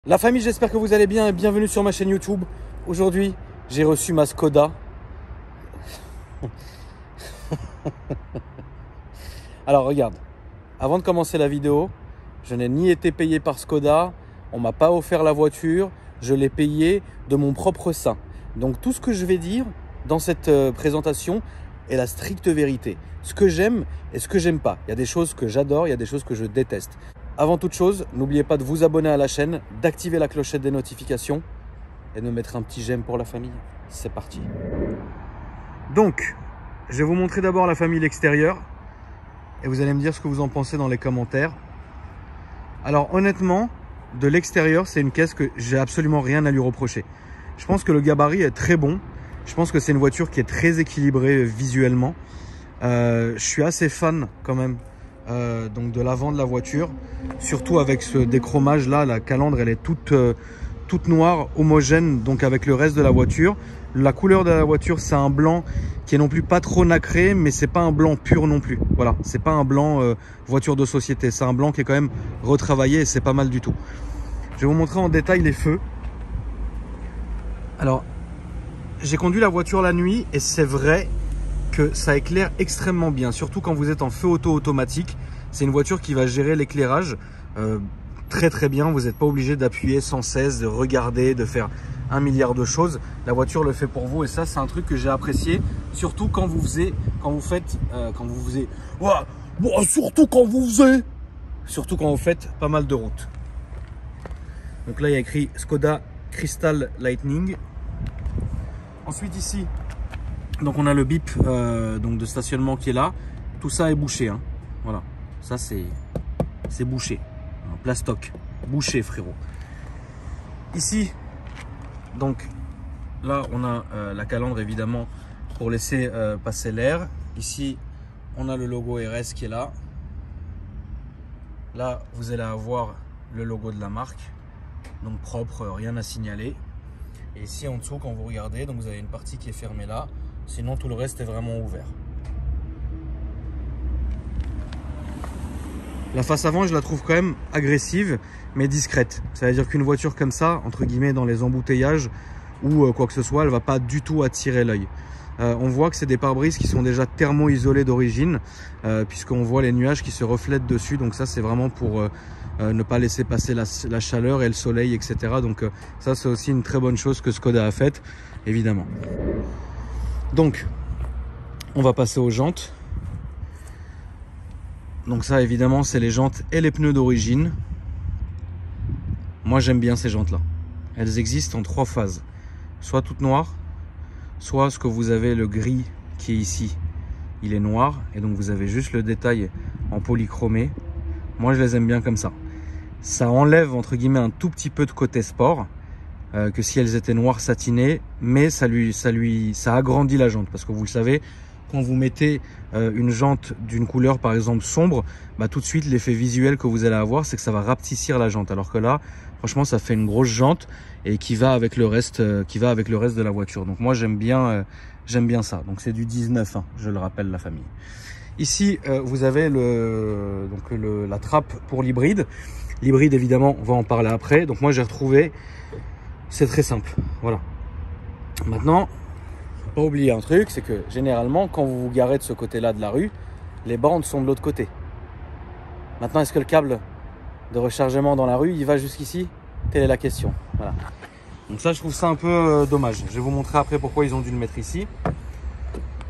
La famille, j'espère que vous allez bien et bienvenue sur ma chaîne YouTube. Aujourd'hui, j'ai reçu ma Skoda. Alors regarde, avant de commencer la vidéo, je n'ai ni été payé par Skoda, on m'a pas offert la voiture, je l'ai payé de mon propre sein. Donc tout ce que je vais dire dans cette présentation est la stricte vérité. Ce que j'aime et ce que j'aime pas. Il y a des choses que j'adore, il y a des choses que je déteste. Avant toute chose, n'oubliez pas de vous abonner à la chaîne, d'activer la clochette des notifications et de me mettre un petit j'aime pour la famille. C'est parti. Donc, je vais vous montrer d'abord la famille l'extérieur et vous allez me dire ce que vous en pensez dans les commentaires. Alors honnêtement, de l'extérieur, c'est une caisse que j'ai absolument rien à lui reprocher. Je pense que le gabarit est très bon. Je pense que c'est une voiture qui est très équilibrée visuellement. Je suis assez fan quand même donc de l'avant de la voiture, surtout avec ce déchromage là. La calandre elle est toute noire, homogène donc avec le reste de la voiture. La couleur de la voiture, c'est un blanc qui est non plus pas trop nacré, mais c'est pas un blanc pur non plus. Voilà, c'est pas un blanc voiture de société, c'est un blanc qui est quand même retravaillé et c'est pas mal du tout. Je vais vous montrer en détail les feux. Alors, j'ai conduit la voiture la nuit et c'est vrai que ça éclaire extrêmement bien, surtout quand vous êtes en feu auto automatique. C'est une voiture qui va gérer l'éclairage très bien. Vous n'êtes pas obligé d'appuyer sans cesse, de regarder, de faire un milliard de choses. La voiture le fait pour vous et ça c'est un truc que j'ai apprécié, surtout quand vous faites pas mal de routes. Donc là il y a écrit Skoda Crystal Lightning. Ensuite ici, donc on a le bip donc de stationnement qui est là. Tout ça est bouché, hein. Voilà, ça c'est bouché, un plastoc, bouché frérot. Ici, donc là on a la calandre évidemment pour laisser passer l'air. Ici on a le logo RS qui est là. Là vous allez avoir le logo de la marque, donc propre, rien à signaler. Et ici en dessous quand vous regardez, donc vous avez une partie qui est fermée là. Sinon, tout le reste est vraiment ouvert. La face avant, je la trouve quand même agressive, mais discrète. Ça veut dire qu'une voiture comme ça, entre guillemets, dans les embouteillages ou quoi que ce soit, elle ne va pas du tout attirer l'œil. On voit que c'est des pare-brises qui sont déjà thermo-isolés d'origine, puisqu'on voit les nuages qui se reflètent dessus. Donc ça, c'est vraiment pour ne pas laisser passer la chaleur et le soleil, etc. Donc ça, c'est aussi une très bonne chose que Skoda a faite, évidemment. Donc, on va passer aux jantes. Donc ça, évidemment, c'est les jantes et les pneus d'origine. Moi, j'aime bien ces jantes-là. Elles existent en 3 phases. Soit toutes noires, soit ce que vous avez, le gris qui est ici, il est noir. Et donc, vous avez juste le détail en polychromé. Moi, je les aime bien comme ça. Ça enlève, entre guillemets, un tout petit peu de côté sport. Que si elles étaient noires satinées, mais ça agrandit la jante, parce que vous le savez, quand vous mettez une jante d'une couleur par exemple sombre, bah, tout de suite l'effet visuel que vous allez avoir, c'est que ça va rapetissir la jante, alors que là franchement ça fait une grosse jante et qui va avec le reste de la voiture. Donc moi j'aime bien ça. Donc c'est du 19, hein, je le rappelle la famille. Ici vous avez la trappe pour l'hybride. L'hybride évidemment on va en parler après. Donc moi j'ai retrouvé. C'est très simple, voilà. Maintenant, faut pas oublier un truc, c'est que généralement, quand vous vous garez de ce côté-là de la rue, les bornes sont de l'autre côté. Maintenant, est-ce que le câble de rechargement dans la rue, il va jusqu'ici? Telle est la question, voilà. Donc ça, je trouve ça un peu dommage. Je vais vous montrer après pourquoi ils ont dû le mettre ici.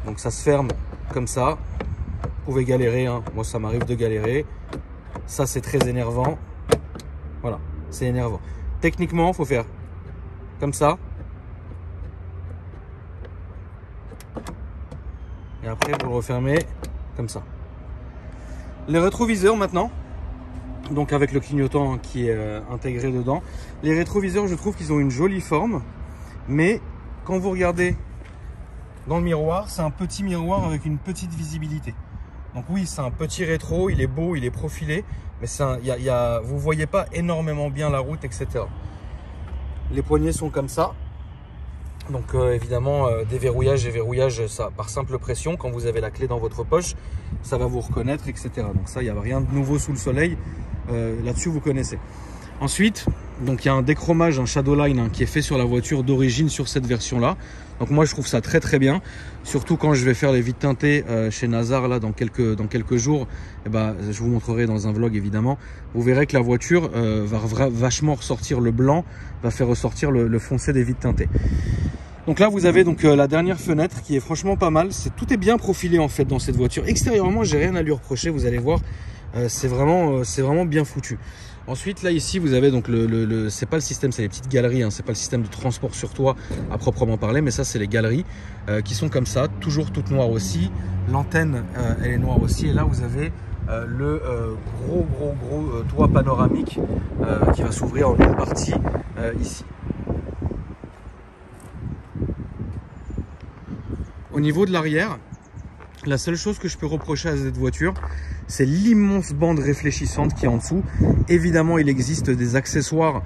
Donc ça se ferme comme ça. Vous pouvez galérer, hein. Moi ça m'arrive de galérer. Ça, c'est très énervant. Voilà, c'est énervant. Techniquement, il faut faire comme ça. Et après, vous le refermez comme ça. Les rétroviseurs maintenant, donc avec le clignotant qui est intégré dedans. Les rétroviseurs, je trouve qu'ils ont une jolie forme. Mais quand vous regardez dans le miroir, c'est un petit miroir avec une petite visibilité. Donc oui, c'est un petit rétro, il est beau, il est profilé. Mais vous ne voyez pas énormément bien la route, etc. Les poignées sont comme ça. Donc évidemment, déverrouillage et verrouillage, ça par simple pression. Quand vous avez la clé dans votre poche, ça va vous reconnaître, etc. Donc ça, il n'y a rien de nouveau sous le soleil. Là-dessus, vous connaissez. Ensuite, Donc il y a un déchromage, un shadowline hein, qui est fait sur la voiture d'origine sur cette version-là. Donc moi je trouve ça très très bien. Surtout quand je vais faire les vitres teintées chez Nazar là dans quelques jours. Et ben, je vous montrerai dans un vlog évidemment. Vous verrez que la voiture va vachement ressortir le blanc, va faire ressortir le foncé des vitres teintées. Donc là vous avez donc la dernière fenêtre qui est franchement pas mal. Tout est bien profilé en fait dans cette voiture. Extérieurement j'ai rien à lui reprocher, vous allez voir. C'est vraiment bien foutu. Ensuite là ici vous avez donc c'est pas le système, c'est les petites galeries hein, c'est pas le système de transport sur toit à proprement parler, mais ça c'est les galeries qui sont comme ça, toujours toutes noires aussi. L'antenne elle est noire aussi, et là vous avez le gros toit panoramique qui va s'ouvrir en une partie ici. Au niveau de l'arrière, la seule chose que je peux reprocher à cette voiture, c'est l'immense bande réfléchissante qui est en dessous. Évidemment, il existe des accessoires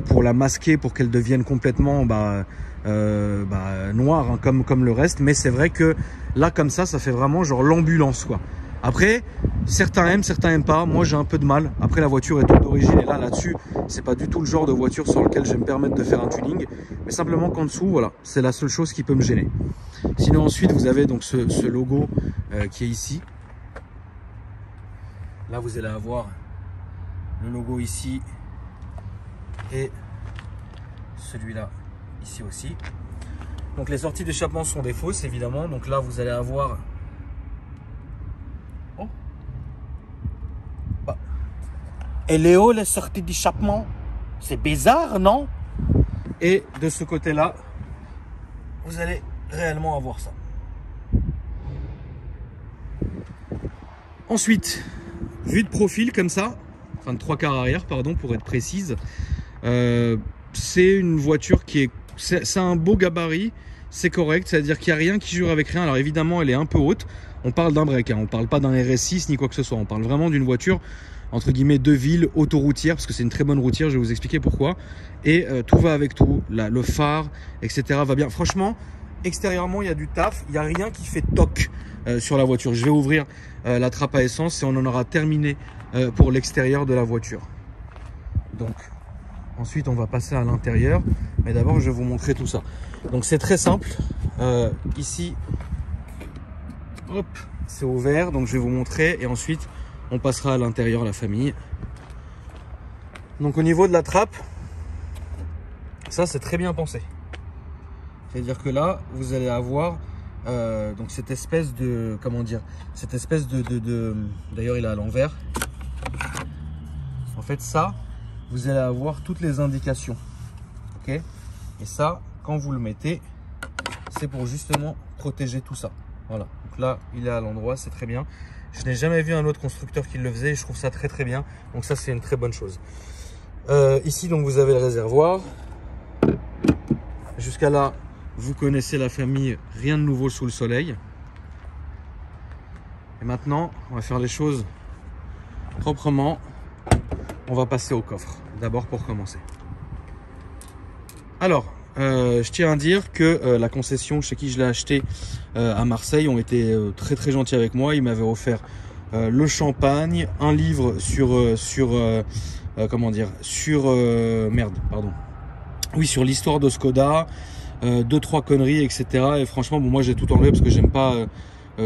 pour la masquer, pour qu'elle devienne complètement noire, hein, comme le reste. Mais c'est vrai que là, comme ça fait vraiment genre l'ambulance, quoi. Après, certains aiment pas. Moi, j'ai un peu de mal. Après, la voiture est toute d'origine, et là-dessus, c'est pas du tout le genre de voiture sur lequel je vais me permettre de faire un tuning. Mais simplement qu'en dessous, voilà, c'est la seule chose qui peut me gêner. Sinon, ensuite, vous avez donc ce logo qui est ici. Là, vous allez avoir le logo ici et celui-là ici aussi. Donc, les sorties d'échappement sont des fausses, évidemment. Donc là, vous allez avoir... Oh. Bah. Et Léo, les sorties d'échappement, c'est bizarre, non? Et de ce côté-là, vous allez réellement avoir ça. Ensuite, vue de profil comme ça, enfin de 3/4 arrière, pardon, pour être précise. C'est une voiture qui est... C'est un beau gabarit, c'est correct, c'est-à-dire qu'il n'y a rien qui jure avec rien. Alors évidemment, elle est un peu haute. On parle d'un break, hein, on ne parle pas d'un RS6 ni quoi que ce soit. On parle vraiment d'une voiture, entre guillemets, de ville, autoroutière, parce que c'est une très bonne routière, je vais vous expliquer pourquoi. Et tout va avec tout, le phare, etc. va bien. Franchement, extérieurement, il y a du taf, il n'y a rien qui fait toc sur la voiture. Je vais ouvrir la trappe à essence et on en aura terminé pour l'extérieur de la voiture. Donc, ensuite, on va passer à l'intérieur, mais d'abord, je vais vous montrer tout ça. Donc, c'est très simple. Ici, hop, c'est ouvert, donc je vais vous montrer et ensuite, on passera à l'intérieur, la famille. Donc, au niveau de la trappe, ça, c'est très bien pensé. C'est-à-dire que là, vous allez avoir donc cette espèce de, comment dire, cette espèce d'ailleurs il est à l'envers. En fait ça, vous allez avoir toutes les indications, ok. Et ça, quand vous le mettez, c'est pour justement protéger tout ça. Voilà. Donc là, il est à l'endroit, c'est très bien. Je n'ai jamais vu un autre constructeur qui le faisait. Et je trouve ça très très bien. Donc ça, c'est une très bonne chose. Ici, donc vous avez le réservoir. Jusqu'à là. Vous connaissez la famille, rien de nouveau sous le soleil. Et maintenant, on va faire les choses proprement. On va passer au coffre, d'abord pour commencer. Alors, je tiens à dire que la concession chez qui je l'ai acheté à Marseille ont été très très gentils avec moi. Ils m'avaient offert le champagne, un livre comment dire, sur l'histoire de Skoda. 2-3 conneries, etc. Et franchement, bon, moi j'ai tout enlevé parce que j'aime pas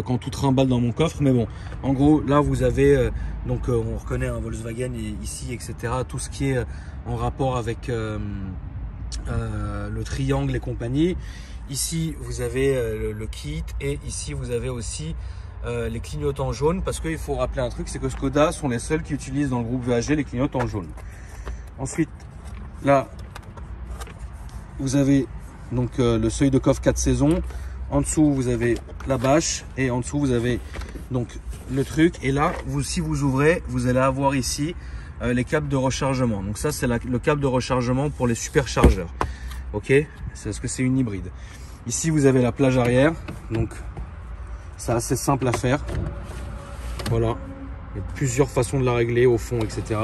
quand tout trimballe dans mon coffre. Mais bon, en gros, là vous avez donc on reconnaît un Volkswagen ici, etc. Tout ce qui est en rapport avec le triangle et compagnie. Ici vous avez le kit et ici vous avez aussi les clignotants jaunes, parce qu'il faut rappeler un truc, c'est que Skoda sont les seuls qui utilisent dans le groupe VAG les clignotants jaunes. Ensuite, là vous avez donc le seuil de coffre 4 saisons. En dessous vous avez la bâche et en dessous vous avez donc le truc. Et là, si vous ouvrez, vous allez avoir ici les câbles de rechargement. Donc ça, c'est le câble de rechargement pour les superchargeurs. Ok, c'est parce que c'est une hybride. Ici vous avez la plage arrière. Donc c'est assez simple à faire. Voilà, il y a plusieurs façons de la régler au fond, etc.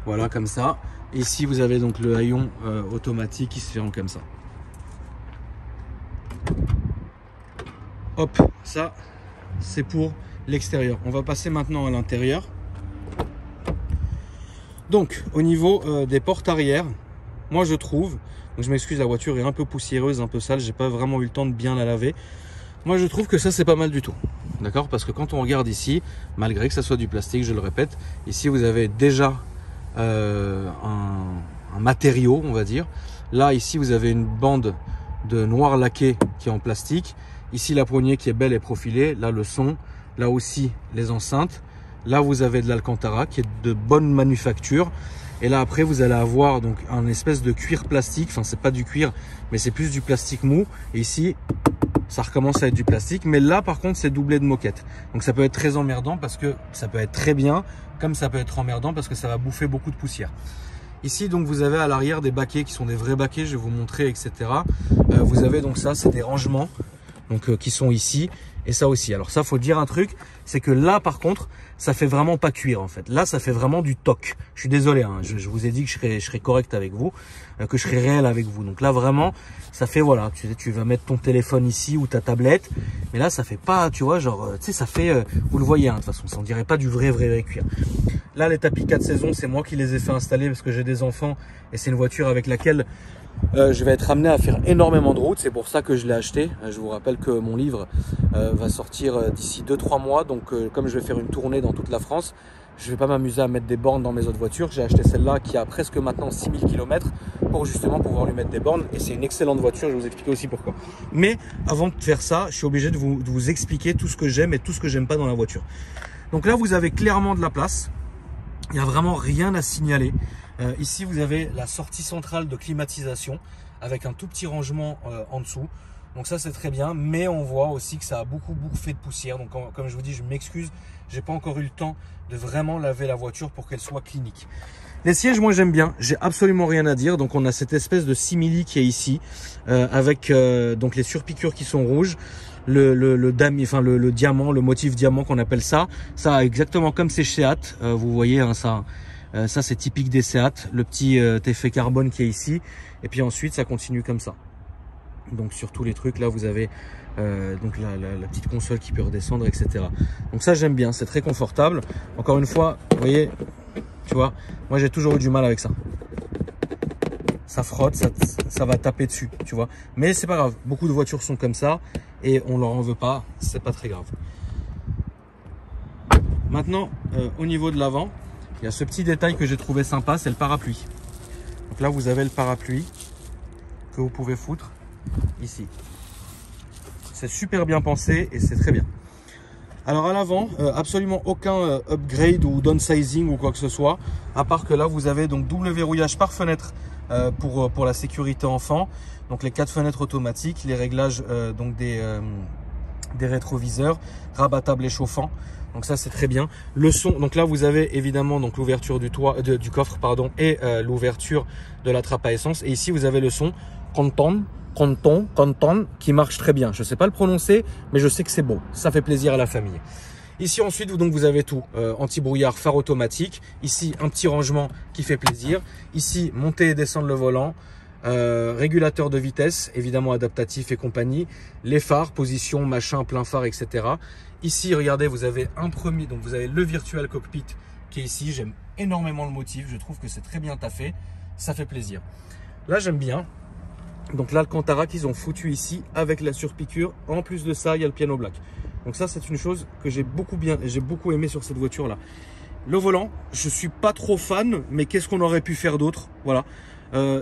Voilà, comme ça. Et ici vous avez donc le haillon automatique qui se fait comme ça. Hop, ça c'est pour l'extérieur. On va passer maintenant à l'intérieur. Donc au niveau des portes arrière, moi je trouve, donc je m'excuse, la voiture est un peu poussiéreuse, un peu sale, j'ai pas vraiment eu le temps de bien la laver. Moi je trouve que ça c'est pas mal du tout, d'accord? Parce que quand on regarde ici, malgré que ça soit du plastique, je le répète, ici vous avez déjà un matériau, on va dire. Là ici vous avez une bande de noir laqué qui est en plastique. Ici la poignée qui est belle et profilée, là le son, là aussi les enceintes. Là vous avez de l'Alcantara qui est de bonne manufacture. Et là après vous allez avoir donc un espèce de cuir plastique, enfin c'est pas du cuir mais c'est plus du plastique mou. Et ici ça recommence à être du plastique, mais là par contre c'est doublé de moquette. Donc ça peut être très emmerdant parce que ça peut être très bien, comme ça peut être emmerdant parce que ça va bouffer beaucoup de poussière. Ici donc vous avez à l'arrière des baquets qui sont des vrais baquets, je vais vous montrer, etc. Vous avez donc ça, c'est des rangements donc qui sont ici. Et ça aussi. Alors ça, faut dire un truc, c'est que là, par contre, ça fait vraiment pas cuir en fait. Là, ça fait vraiment du toc. Je suis désolé, hein, je vous ai dit que je serais correct avec vous, que je serais réel avec vous. Donc là, vraiment, ça fait, voilà, tu vas mettre ton téléphone ici ou ta tablette. Mais là, ça fait pas, tu vois, genre, tu sais, ça fait, vous le voyez, hein, de toute façon, ça on dirait pas du vrai cuir. Là, les tapis 4 saisons, c'est moi qui les ai fait installer parce que j'ai des enfants et c'est une voiture avec laquelle je vais être amené à faire énormément de routes, c'est pour ça que je l'ai acheté. Je vous rappelle que mon livre va sortir d'ici 2-3 mois, donc comme je vais faire une tournée dans toute la France, je ne vais pas m'amuser à mettre des bornes dans mes autres voitures. J'ai acheté celle-là qui a presque maintenant 6000 km pour justement pouvoir lui mettre des bornes, et c'est une excellente voiture, je vais vous expliquer aussi pourquoi. Mais avant de faire ça, je suis obligé de vous expliquer tout ce que j'aime et tout ce que j'aime pas dans la voiture. Donc là, vous avez clairement de la place, il n'y a vraiment rien à signaler. Ici, vous avez la sortie centrale de climatisation avec un tout petit rangement en dessous. Donc ça, c'est très bien. Mais on voit aussi que ça a beaucoup fait de poussière. Donc comme je vous dis, je m'excuse. J'ai pas encore eu le temps de vraiment laver la voiture pour qu'elle soit clinique. Les sièges, moi, j'aime bien. J'ai absolument rien à dire. Donc on a cette espèce de simili qui est ici avec donc les surpiqûres qui sont rouges. Le diamant, le motif diamant qu'on appelle ça. Ça, exactement comme c'est chez Seat. Vous voyez, hein, ça c'est typique des Seat, le petit effet carbone qui est ici, et puis ensuite ça continue comme ça. Donc sur tous les trucs là vous avez donc la petite console qui peut redescendre, etc. Donc ça j'aime bien, c'est très confortable. Encore une fois, vous voyez, tu vois, moi j'ai toujours eu du mal avec ça. Ça frotte, ça va taper dessus, tu vois. Mais c'est pas grave, beaucoup de voitures sont comme ça et on leur en veut pas, c'est pas très grave. Maintenant, au niveau de l'avant, il y a ce petit détail que j'ai trouvé sympa, c'est le parapluie. Donc là, vous avez le parapluie que vous pouvez foutre ici. C'est super bien pensé et c'est très bien. Alors à l'avant, absolument aucun upgrade ou downsizing ou quoi que ce soit, à part que là, vous avez donc double verrouillage par fenêtre pour la sécurité enfant. Donc les 4 fenêtres automatiques, les réglages donc des rétroviseurs, rabattable et chauffant. Donc ça c'est très bien. Le son, donc là vous avez évidemment donc l'ouverture du coffre pardon, et l'ouverture de la trappe à essence. Et ici vous avez le son Canton qui marche très bien. Je ne sais pas le prononcer, mais je sais que c'est beau. Ça fait plaisir à la famille. Ici ensuite vous avez tout, anti-brouillard, phare automatique. Ici un petit rangement qui fait plaisir. Ici monter et descendre le volant. Régulateur de vitesse, évidemment adaptatif et compagnie, les phares, position, machin, plein phare, etc. Ici, regardez, vous avez donc vous avez le virtual cockpit qui est ici. J'aime énormément le motif, je trouve que c'est très bien taffé, ça fait plaisir. Là, j'aime bien. Donc l'Alcantara qu'ils ont foutu ici avec la surpiqûre. En plus de ça, il y a le piano black. Donc ça, c'est une chose que j'ai beaucoup aimé sur cette voiture-là. Le volant, je suis pas trop fan, mais qu'est-ce qu'on aurait pu faire d'autre? Voilà.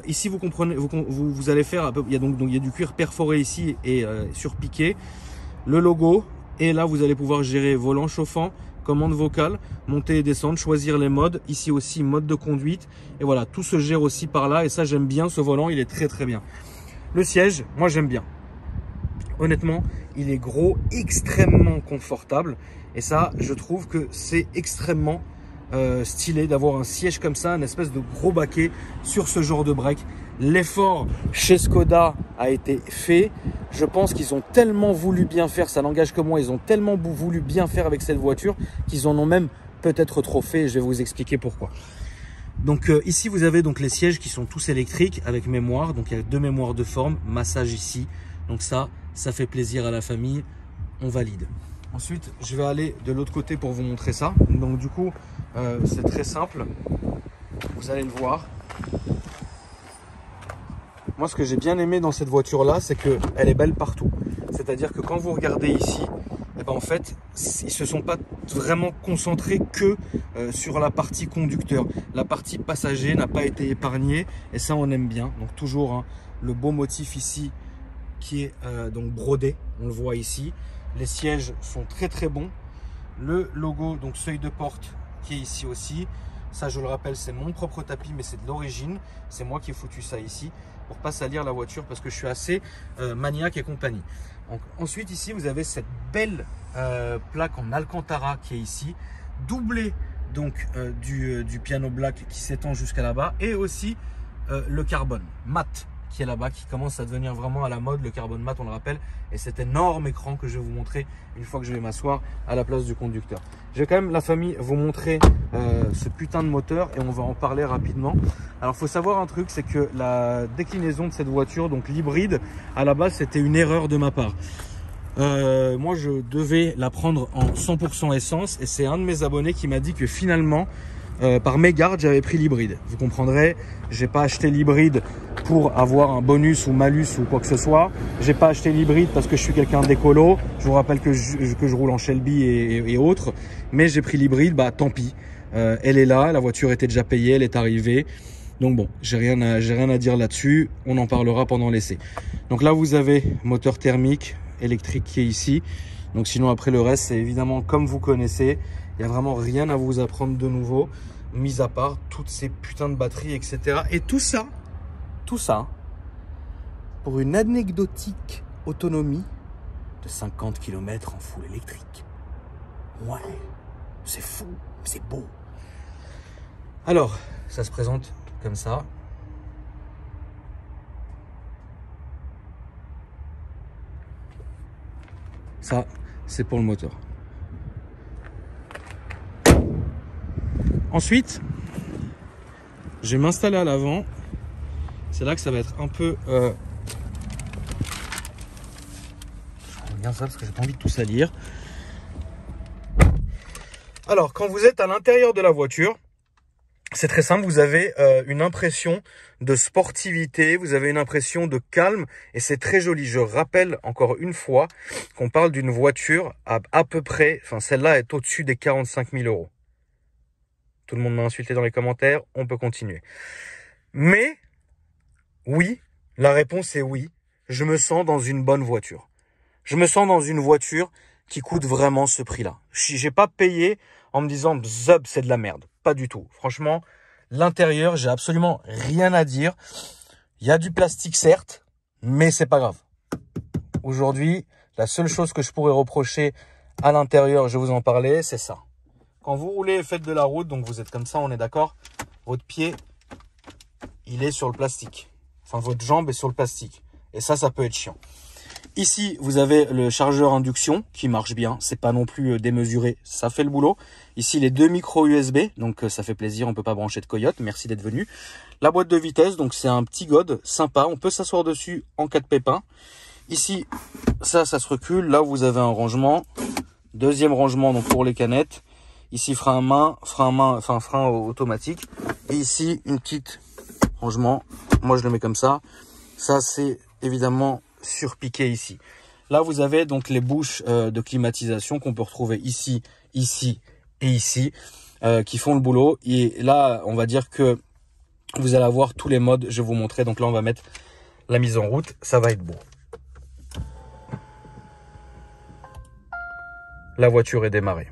Ici, vous comprenez, vous allez faire, il y a du cuir perforé ici et surpiqué, le logo, et là vous allez pouvoir gérer volant chauffant, commande vocale, monter et descendre, choisir les modes, ici aussi mode de conduite, et voilà, tout se gère aussi par là, et ça j'aime bien, ce volant il est très bien. Le siège, moi j'aime bien, honnêtement, il est gros, extrêmement confortable, et ça je trouve que c'est extrêmement stylé d'avoir un siège comme ça, une espèce de gros baquet sur ce genre de break. L'effort chez Skoda a été fait. Je pense qu'ils ont tellement voulu bien faire, ça n'engage que moi, ils ont tellement voulu bien faire avec cette voiture qu'ils en ont même peut-être trop fait, et je vais vous expliquer pourquoi. Donc ici vous avez donc les sièges qui sont tous électriques avec mémoire, donc il y a 2 mémoires de forme, massage ici, donc ça fait plaisir à la famille, on valide. Ensuite, je vais aller de l'autre côté pour vous montrer ça. Donc du coup, c'est très simple. Vous allez le voir. Moi, ce que j'ai bien aimé dans cette voiture-là, c'est qu'elle est belle partout. C'est-à-dire que quand vous regardez ici, eh ben, en fait, ils ne se sont pas vraiment concentrés que sur la partie conducteur. La partie passager n'a pas été épargnée et ça, on aime bien. Donc toujours hein, le beau motif ici qui est donc brodé, on le voit ici. Les sièges sont très très bons. Le logo, donc seuil de porte qui est ici aussi. Ça, je le rappelle, c'est mon propre tapis, mais c'est de l'origine. C'est moi qui ai foutu ça ici pour pas salir la voiture parce que je suis assez maniaque et compagnie. Donc, ensuite, ici, vous avez cette belle plaque en Alcantara qui est ici, doublée donc du piano black qui s'étend jusqu'à là-bas et aussi le carbone mat qui est là-bas, qui commence à devenir vraiment à la mode, le carbone mat, on le rappelle, et cet énorme écran que je vais vous montrer une fois que je vais m'asseoir à la place du conducteur. Je vais quand même, la famille, vous montrer ce putain de moteur et on va en parler rapidement. Alors, il faut savoir un truc, c'est que la déclinaison de cette voiture, donc l'hybride, à la base, c'était une erreur de ma part. Moi, je devais la prendre en 100% essence et c'est un de mes abonnés qui m'a dit que finalement, par mégarde, j'avais pris l'hybride. Vous comprendrez, j'ai pas acheté l'hybride pour avoir un bonus ou malus ou quoi que ce soit. J'ai pas acheté l'hybride parce que je suis quelqu'un d'écolo. Je vous rappelle que je roule en Shelby et autres. Mais j'ai pris l'hybride, bah tant pis. Elle est là, la voiture était déjà payée, elle est arrivée. Donc bon, j'ai rien à dire là-dessus. On en parlera pendant l'essai. Donc là, vous avez moteur thermique électrique qui est ici. Donc sinon, après le reste, c'est évidemment comme vous connaissez. Il n'y a vraiment rien à vous apprendre de nouveau, mis à part toutes ces putains de batteries, etc. Et tout ça, pour une anecdotique autonomie de 50 km en full électrique. Ouais, c'est fou, c'est beau. Alors, ça se présente comme ça. Ça, c'est pour le moteur. Ensuite, je vais m'installer à l'avant. C'est là que ça va être un peu... Je regarde ça parce que j'ai pas envie de tout salir. Alors, quand vous êtes à l'intérieur de la voiture, c'est très simple. Vous avez une impression de sportivité, vous avez une impression de calme et c'est très joli. Je rappelle encore une fois qu'on parle d'une voiture à peu près... Enfin, celle-là est au-dessus des 45 000 €. Tout le monde m'a insulté dans les commentaires, on peut continuer. Mais, oui, la réponse est oui. Je me sens dans une bonne voiture. Je me sens dans une voiture qui coûte vraiment ce prix-là. J'ai pas payé en me disant, zub, c'est de la merde. Pas du tout. Franchement, l'intérieur, j'ai absolument rien à dire. Il y a du plastique, certes, mais c'est pas grave. Aujourd'hui, la seule chose que je pourrais reprocher à l'intérieur, je vais vous en parler, c'est ça. Quand vous roulez et faites de la route, donc vous êtes comme ça, on est d'accord, votre pied, il est sur le plastique. Enfin, votre jambe est sur le plastique. Et ça peut être chiant. Ici, vous avez le chargeur induction qui marche bien. C'est pas non plus démesuré, ça fait le boulot. Ici, les 2 micros USB, donc ça fait plaisir, on peut pas brancher de coyote. Merci d'être venu. La boîte de vitesse, donc c'est un petit god sympa. On peut s'asseoir dessus en cas de pépin. Ici, ça se recule. Là, vous avez un rangement. Deuxième rangement, donc pour les canettes. Ici, frein automatique. Et ici, une petite rangement. Moi, je le mets comme ça. Ça, c'est évidemment surpiqué ici. Là, vous avez donc les bouches de climatisation qu'on peut retrouver ici, ici et ici, qui font le boulot. Et là, on va dire que vous allez avoir tous les modes. Je vais vous montrer. Donc là, on va mettre la mise en route. Ça va être beau. La voiture est démarrée.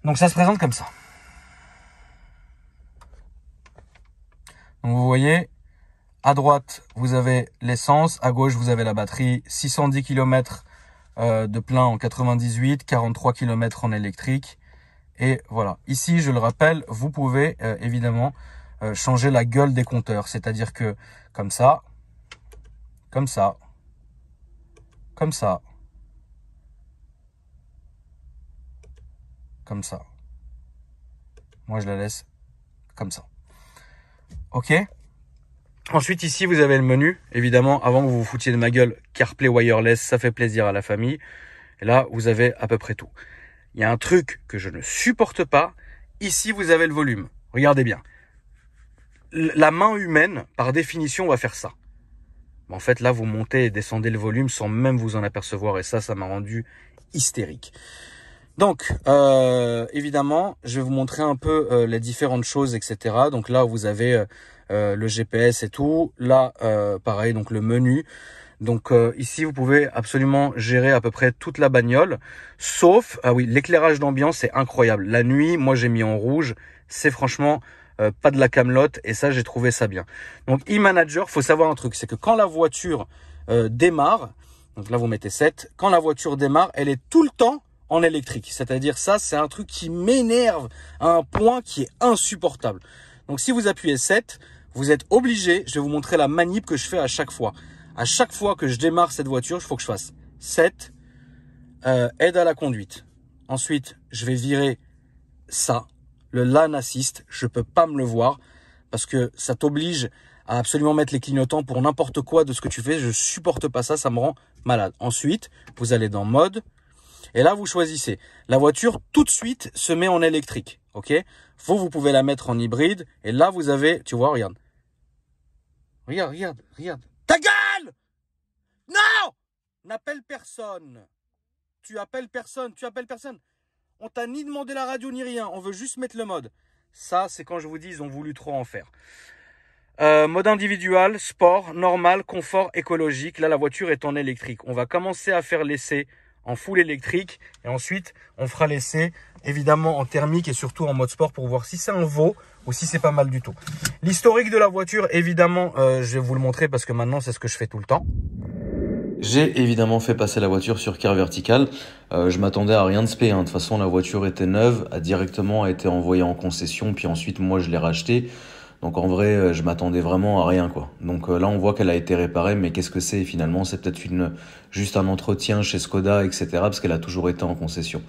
Donc ça se présente comme ça. Donc vous voyez, à droite, vous avez l'essence, à gauche, vous avez la batterie, 610 km de plein en 98, 43 km en électrique. Et voilà, ici, je le rappelle, vous pouvez évidemment changer la gueule des compteurs. C'est-à-dire que comme ça, comme ça, comme ça, comme ça. Moi, je la laisse comme ça. Ok. Ensuite, ici, vous avez le menu. Évidemment, avant que vous vous foutiez de ma gueule, CarPlay wireless, ça fait plaisir à la famille. Et là, vous avez à peu près tout. Il y a un truc que je ne supporte pas. Ici, vous avez le volume. Regardez bien. la main humaine, par définition, va faire ça. Mais en fait, là, vous montez et descendez le volume sans même vous en apercevoir. Et ça m'a rendu hystérique. Donc, évidemment, je vais vous montrer un peu les différentes choses, etc. Donc là, vous avez le GPS et tout. Là, pareil, donc le menu. Donc ici, vous pouvez absolument gérer à peu près toute la bagnole. Sauf, ah oui, l'éclairage d'ambiance, c'est incroyable. La nuit, moi, j'ai mis en rouge. C'est franchement pas de la camelote. Et ça, j'ai trouvé ça bien. Donc, e-manager, faut savoir un truc. C'est que quand la voiture démarre, donc là, vous mettez 7. Quand la voiture démarre, elle est tout le temps en électrique. C'est-à-dire ça, c'est un truc qui m'énerve à un point qui est insupportable. Donc si vous appuyez 7, vous êtes obligé, je vais vous montrer la manip que je fais à chaque fois. À chaque fois que je démarre cette voiture, il faut que je fasse 7, aide à la conduite. Ensuite, je vais virer ça, le lane assist. Je peux pas me le voir parce que ça t'oblige à absolument mettre les clignotants pour n'importe quoi de ce que tu fais. Je supporte pas ça, ça me rend malade. Ensuite, vous allez dans mode. Et là, vous choisissez. La voiture, tout de suite, se met en électrique. Ok? Vous pouvez la mettre en hybride. Et là, vous avez... Tu vois, regarde. Regarde. Ta gueule! Non! N'appelle personne. Tu appelles personne. On t'a ni demandé la radio ni rien. On veut juste mettre le mode. Ça, c'est quand je vous dis, ils ont voulu trop en faire. Mode individuel, sport, normal, confort, écologique. Là, la voiture est en électrique. On va commencer à faire l'essai en full électrique et ensuite on fera l'essai évidemment en thermique et surtout en mode sport pour voir si c'est un veau ou si c'est pas mal du tout. L'historique de la voiture, évidemment, je vais vous le montrer parce que maintenant c'est ce que je fais tout le temps. J'ai évidemment fait passer la voiture sur car vertical. Je m'attendais à rien de spé. De toute façon, la voiture était neuve, a directement été envoyée en concession, puis ensuite moi je l'ai rachetée. Donc en vrai, je m'attendais vraiment à rien, quoi. Donc là, on voit qu'elle a été réparée, mais qu'est-ce que c'est finalement? C'est peut-être juste un entretien chez Skoda, etc. Parce qu'elle a toujours été en concession.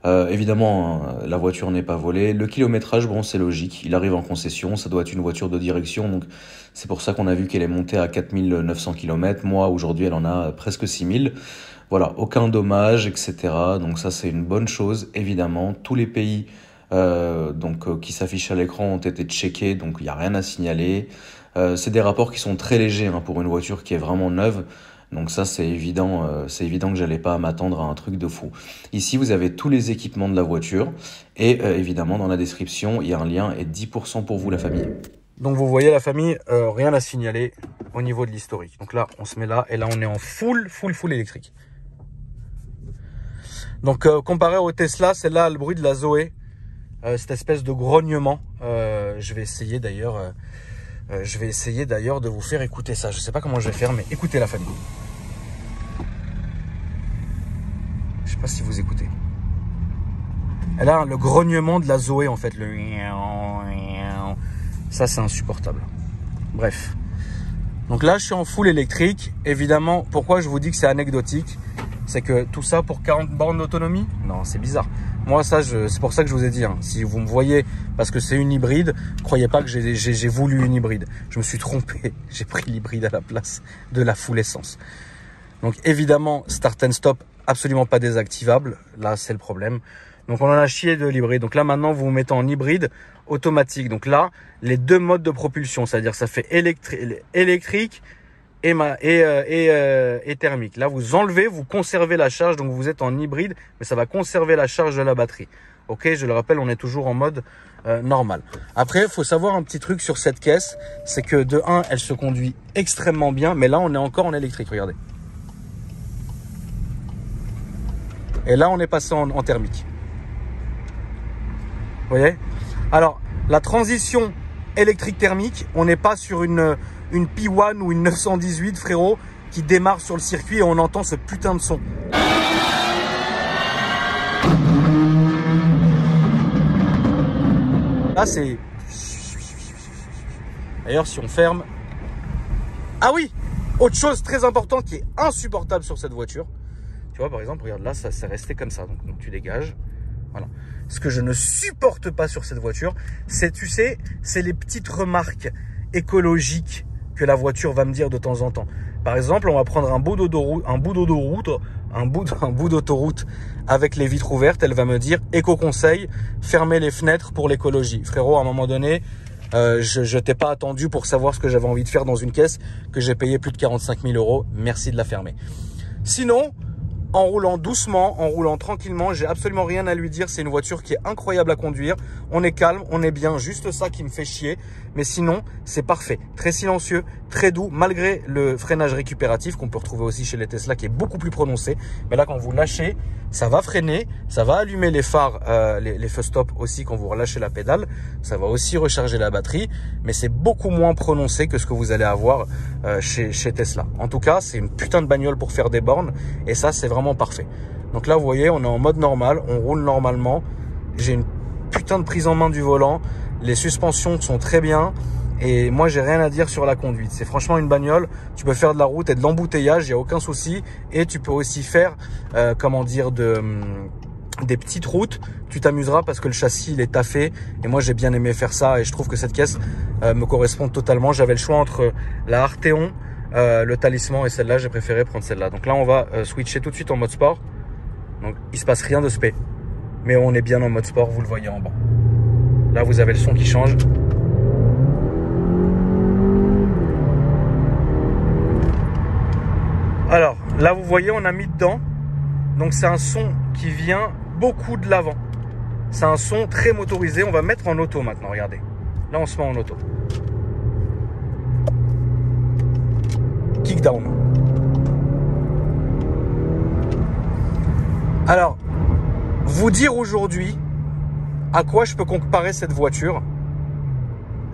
Évidemment, la voiture n'est pas volée. Le kilométrage, bon, c'est logique. Il arrive en concession, ça doit être une voiture de direction. Donc c'est pour ça qu'on a vu qu'elle est montée à 4900 km. Moi, aujourd'hui, elle en a presque 6000. Voilà, aucun dommage, etc. Donc ça, c'est une bonne chose, évidemment. Tous les pays qui s'affichent à l'écran ont été checkés, donc il n'y a rien à signaler. C'est des rapports qui sont très légers pour une voiture qui est vraiment neuve. Donc ça, c'est évident que j'allais pas m'attendre à un truc de fou. Ici, vous avez tous les équipements de la voiture. Et évidemment, dans la description, il y a un lien et 10% pour vous, la famille. Donc vous voyez la famille, rien à signaler au niveau de l'historique. Donc là, on se met là et là, on est en full électrique. Donc comparé au Tesla, c'est là le bruit de la Zoé. Cette espèce de grognement. Je vais essayer d'ailleurs de vous faire écouter ça. Je sais pas comment je vais faire, mais écoutez la famille. Je sais pas si vous écoutez. Elle a le grognement de la Zoé en fait. Ça, c'est insupportable. Bref. Donc là, je suis en full électrique. Évidemment, pourquoi je vous dis que c'est anecdotique? C'est que tout ça pour 40 bornes d'autonomie? Non, c'est bizarre. Moi, c'est pour ça que je vous ai dit, si vous me voyez, parce que c'est une hybride, croyez pas que j'ai voulu une hybride. Je me suis trompé. J'ai pris l'hybride à la place de la full essence. Donc évidemment, start and stop, absolument pas désactivable. Là, c'est le problème. Donc on en a chié de l'hybride. Donc là, maintenant, vous vous mettez en hybride automatique. Donc là, les deux modes de propulsion, c'est-à-dire ça fait électrique et thermique. Là, vous enlevez, vous conservez la charge, donc vous êtes en hybride, mais ça va conserver la charge de la batterie. Ok, je le rappelle, on est toujours en mode normal. Après, il faut savoir un petit truc sur cette caisse, c'est que de 1, elle se conduit extrêmement bien, mais là, on est encore en électrique, regardez. Et là, on est passé en thermique. Vous voyez? Alors, la transition électrique-thermique, on n'est pas sur une P1 ou une 918, frérot, qui démarre sur le circuit et on entend ce putain de son. Là, c'est... D'ailleurs, si on ferme... Ah oui! Autre chose très importante qui est insupportable sur cette voiture. Tu vois, par exemple, regarde, là, ça s'est resté comme ça. Donc tu dégages. Voilà. Ce que je ne supporte pas sur cette voiture, c'est, tu sais, c'est les petites remarques écologiques que la voiture va me dire de temps en temps. Par exemple, on va prendre un bout d'autoroute avec les vitres ouvertes. Elle va me dire, éco-conseil, fermez les fenêtres pour l'écologie. Frérot, à un moment donné, Je t'ai pas attendu pour savoir ce que j'avais envie de faire dans une caisse que j'ai payé plus de 45 000 €. Merci de la fermer. Sinon, en roulant doucement, en roulant tranquillement, j'ai absolument rien à lui dire. C'est une voiture qui est incroyable à conduire. On est calme, on est bien. Juste ça qui me fait chier. Mais sinon, c'est parfait. Très silencieux, très doux, malgré le freinage récupératif qu'on peut retrouver aussi chez les Tesla qui est beaucoup plus prononcé. Mais là, quand vous lâchez, ça va freiner, ça va allumer les phares, les feux stop aussi quand vous relâchez la pédale. Ça va aussi recharger la batterie, mais c'est beaucoup moins prononcé que ce que vous allez avoir chez Tesla. En tout cas, c'est une putain de bagnole pour faire des bornes et ça, c'est vraiment parfait. Donc là, vous voyez, on est en mode normal, on roule normalement. J'ai une putain de prise en main du volant. Les suspensions sont très bien. Et moi, j'ai rien à dire sur la conduite. C'est franchement une bagnole. Tu peux faire de la route et de l'embouteillage, il n'y a aucun souci. Et tu peux aussi faire, comment dire, des petites routes. Tu t'amuseras parce que le châssis, il est taffé. Et moi, j'ai bien aimé faire ça. Et je trouve que cette caisse me correspond totalement. J'avais le choix entre la Arteon, le Talisman et celle-là. J'ai préféré prendre celle-là. Donc là, on va switcher tout de suite en mode sport. Donc, il se passe rien de spé. Mais on est bien en mode sport, vous le voyez en bas. Là, vous avez le son qui change. Alors, là, vous voyez, on a mis dedans. Donc, c'est un son qui vient beaucoup de l'avant. C'est un son très motorisé. On va mettre en auto maintenant, regardez. Là, on se met en auto. Kickdown. Alors, vous dire aujourd'hui à quoi je peux comparer cette voiture,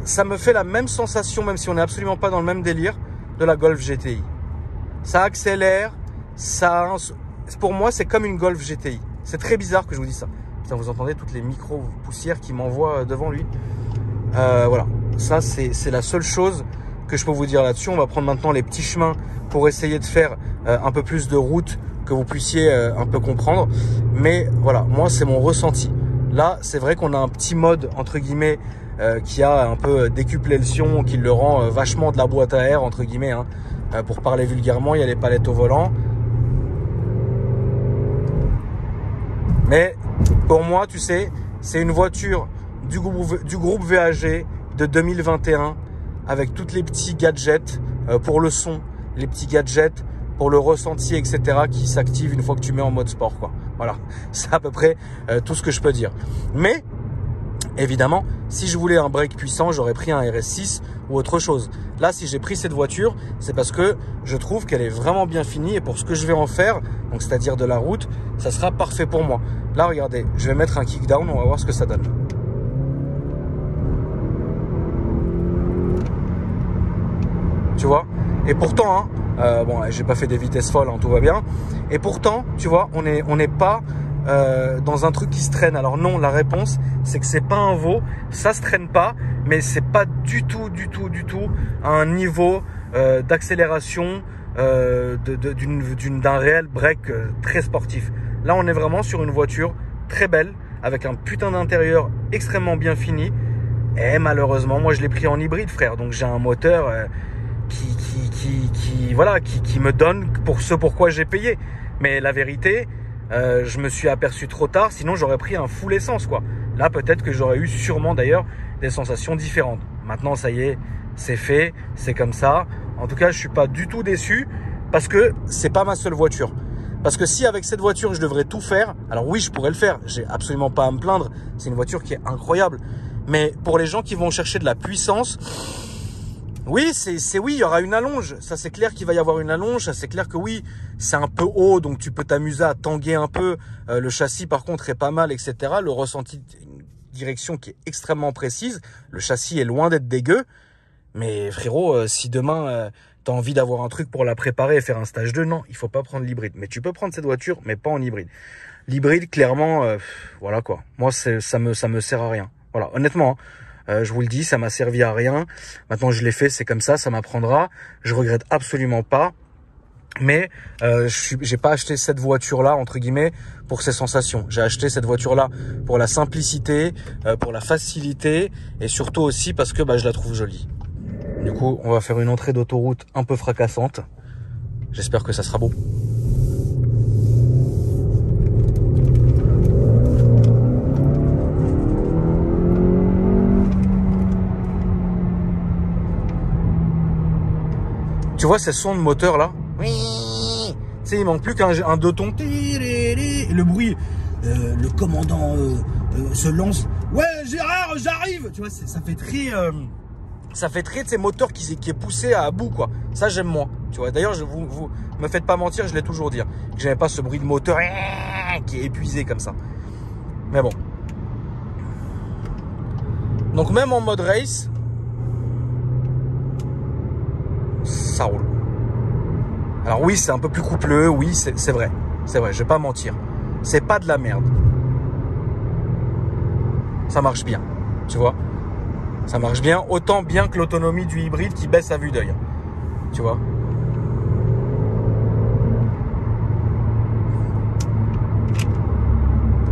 ça me fait la même sensation, même si on n'est absolument pas dans le même délire, de la Golf GTI. Ça accélère, pour moi, c'est comme une Golf GTI. C'est très bizarre que je vous dise ça. Putain, vous entendez toutes les micro-poussières qui m'envoient devant lui. Voilà, ça c'est la seule chose que je peux vous dire là-dessus. On va prendre maintenant les petits chemins pour essayer de faire un peu plus de route, que vous puissiez un peu comprendre. Mais voilà, moi, c'est mon ressenti. Là, c'est vrai qu'on a un petit mode, entre guillemets, qui a un peu décuplé le son, qui le rend vachement de la boîte à air, entre guillemets. Hein. Pour parler vulgairement, il y a les palettes au volant. Mais pour moi, tu sais, c'est une voiture du groupe VAG de 2021 avec tous les petits gadgets pour le son, les petits gadgets pour le ressenti, etc. qui s'activent une fois que tu mets en mode sport, quoi. Voilà, c'est à peu près tout ce que je peux dire. Mais évidemment, si je voulais un break puissant, j'aurais pris un RS6 ou autre chose. Là, si j'ai pris cette voiture, c'est parce que je trouve qu'elle est vraiment bien finie et pour ce que je vais en faire, donc c'est-à-dire de la route, ça sera parfait pour moi. Là, regardez, je vais mettre un kickdown, on va voir ce que ça donne. Tu vois? Et pourtant, hein, bon, j'ai pas fait des vitesses folles, hein, tout va bien. Et pourtant, tu vois, on n'est pas dans un truc qui se traîne. Alors non, la réponse, c'est que c'est pas un veau, ça se traîne pas, mais c'est pas du tout à un niveau d'accélération d'un réel break très sportif. Là, on est vraiment sur une voiture très belle, avec un putain d'intérieur extrêmement bien fini. Et malheureusement, moi, je l'ai pris en hybride, frère. Donc, j'ai un moteur qui me donne pour ce pourquoi j'ai payé. Mais la vérité, je me suis aperçu trop tard, sinon j'aurais pris un full essence, quoi. Là, peut-être que j'aurais eu sûrement d'ailleurs des sensations différentes. Maintenant, ça y est, c'est fait, c'est comme ça. En tout cas, je suis pas du tout déçu parce que c'est pas ma seule voiture. Parce que si avec cette voiture, je devrais tout faire, alors oui, je pourrais le faire. J'ai absolument pas à me plaindre. C'est une voiture qui est incroyable. Mais pour les gens qui vont chercher de la puissance, oui, oui, il y aura une allonge. Ça, c'est clair qu'il va y avoir une allonge. Ça, c'est clair que oui, c'est un peu haut, donc tu peux t'amuser à tanguer un peu. Le châssis, par contre, est pas mal, etc. Le ressenti, une direction qui est extrêmement précise. Le châssis est loin d'être dégueu. Mais frérot, si demain, t'as envie d'avoir un truc pour la préparer et faire un stage 2, non, il faut pas prendre l'hybride. Mais tu peux prendre cette voiture, mais pas en hybride. L'hybride, clairement, voilà quoi. Moi, ça me sert à rien. Voilà, honnêtement, je vous le dis, ça m'a servi à rien. Maintenant, je l'ai fait, c'est comme ça m'apprendra. Je regrette absolument pas. Mais j'ai pas acheté cette voiture-là, entre guillemets, pour ses sensations. J'ai acheté cette voiture-là pour la simplicité, pour la facilité et surtout aussi parce que je la trouve jolie. Du coup, on va faire une entrée d'autoroute un peu fracassante. J'espère que ça sera beau. Tu vois ces sons de moteur là? Oui. Tu sais, il manque plus qu'un 2 tons. Et le bruit, le commandant se lance. Ouais, Gérard, j'arrive. Tu vois, ça fait très de ces moteurs qui est poussé à bout, quoi. Ça, j'aime moins. Tu vois, d'ailleurs, vous me faites pas mentir, je l'ai toujours dit. Que j'aimais pas ce bruit de moteur qui est épuisé comme ça. Mais bon. Donc, même en mode race, ça roule. Alors oui, c'est un peu plus coupleux, oui, c'est vrai. C'est vrai, je vais pas mentir. C'est pas de la merde. Ça marche bien, tu vois. Ça marche bien, autant bien que l'autonomie du hybride qui baisse à vue d'œil. Tu vois.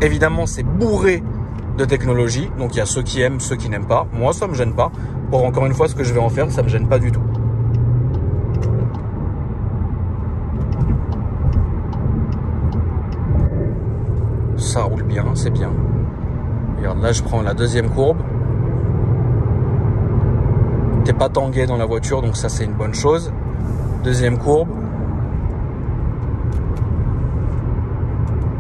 Évidemment, c'est bourré de technologie. Donc, il y a ceux qui aiment, ceux qui n'aiment pas. Moi, ça me gêne pas. Pour encore une fois, ce que je vais en faire, ça me gêne pas du tout. Ça roule bien, c'est bien. Regarde, là, je prends la deuxième courbe. T'es pas tangué dans la voiture, donc ça, c'est une bonne chose. Deuxième courbe.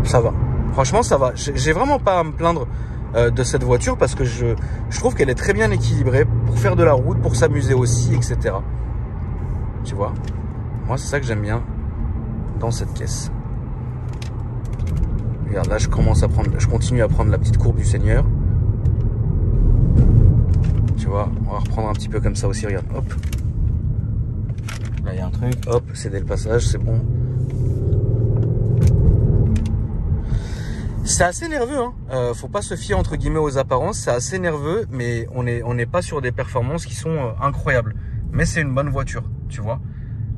Ça va. Franchement, ça va. J'ai vraiment pas à me plaindre de cette voiture parce que je trouve qu'elle est très bien équilibrée pour faire de la route, pour s'amuser aussi, etc. Tu vois. Moi, c'est ça que j'aime bien dans cette caisse. Regarde, là, je continue à prendre la petite courbe du Seigneur. Tu vois, on va reprendre un petit peu comme ça aussi, regarde, hop. Là, il y a un truc, hop, céder le passage, c'est bon. C'est assez nerveux, hein. Faut pas se fier, entre guillemets, aux apparences, c'est assez nerveux, mais on n'est pas sur des performances qui sont incroyables. Mais c'est une bonne voiture, tu vois.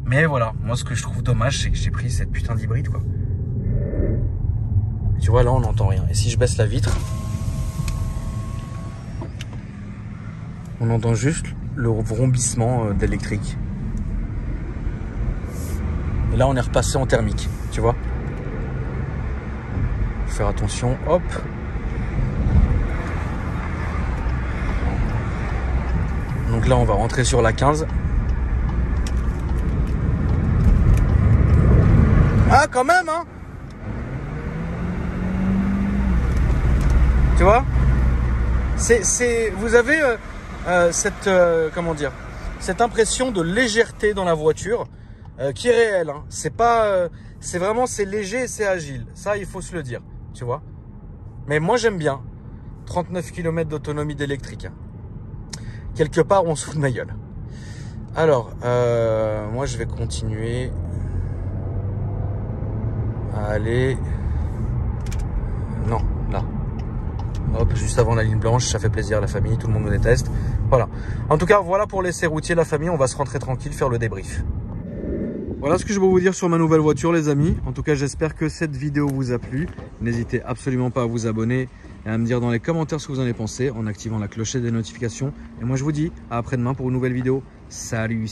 Mais voilà, moi, ce que je trouve dommage, c'est que j'ai pris cette putain d'hybride, quoi. Tu vois, là, on n'entend rien. Et si je baisse la vitre, on entend juste le vrombissement d'électrique. Et là, on est repassé en thermique, tu vois. Faut faire attention, hop. Donc là, on va rentrer sur la 15. Ah, quand même, hein. Tu vois, vous avez comment dire, cette impression de légèreté dans la voiture qui est réelle. Hein. C'est pas, c'est vraiment, c'est léger et c'est agile. Ça, il faut se le dire, tu vois. Mais moi, j'aime bien 39 km d'autonomie d'électrique. Hein. Quelque part, on se fout de ma gueule. Alors, moi, je vais continuer à aller. Non, là. Hop, juste avant la ligne blanche, ça fait plaisir à la famille, tout le monde me déteste. Voilà. En tout cas, voilà pour l'essai routier, la famille, on va se rentrer tranquille, faire le débrief. Voilà ce que je peux vous dire sur ma nouvelle voiture, les amis. En tout cas, j'espère que cette vidéo vous a plu. N'hésitez absolument pas à vous abonner et à me dire dans les commentaires ce que vous en avez pensé en activant la clochette des notifications. Et moi, je vous dis à après-demain pour une nouvelle vidéo. Salut!